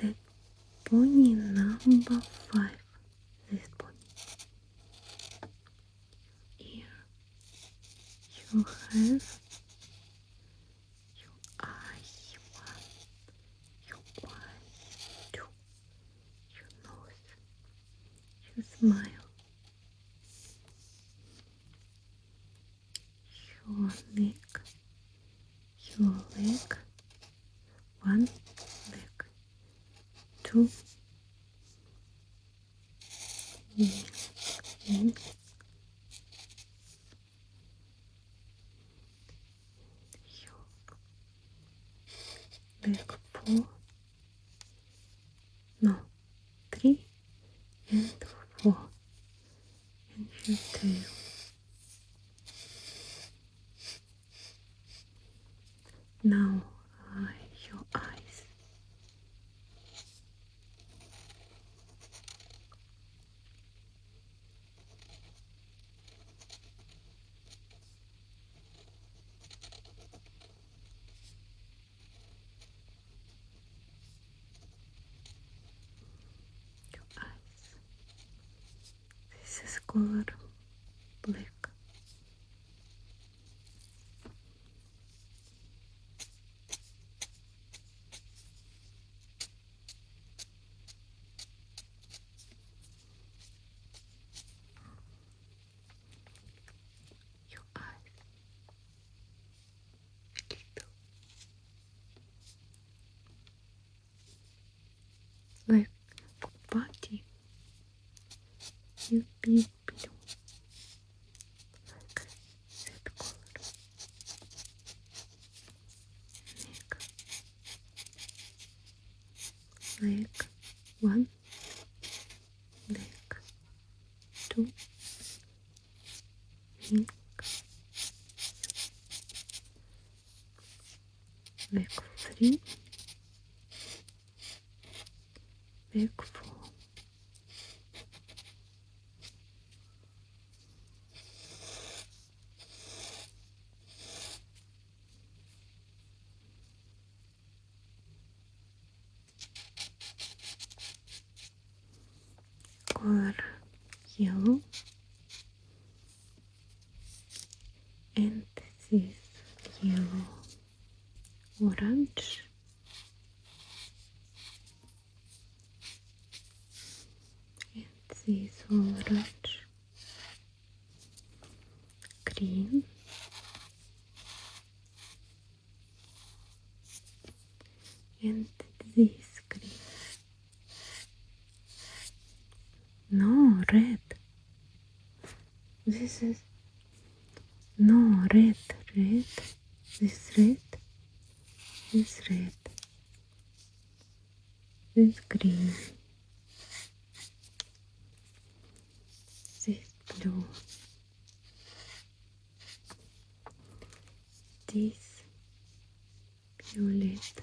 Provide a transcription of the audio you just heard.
That pony number 5. This pony. Here you have your eye 1, your eye 2, your nose, your smile, your neck, your leg, 1 leg, 2 wing, your leg 4, no, 3 and 4, and your tail. Now your eyes. Your eyes. This is color black. Your eyes. Little. Like body. You be blue. Like that color. Neck. Leg 1. Leg 2. Wing. Leg 3. Leg 4. Color yellow, and this yellow, orange, and this orange, green, and this green. No, red. This is no red. This red. This red. This green. This blue. This violet.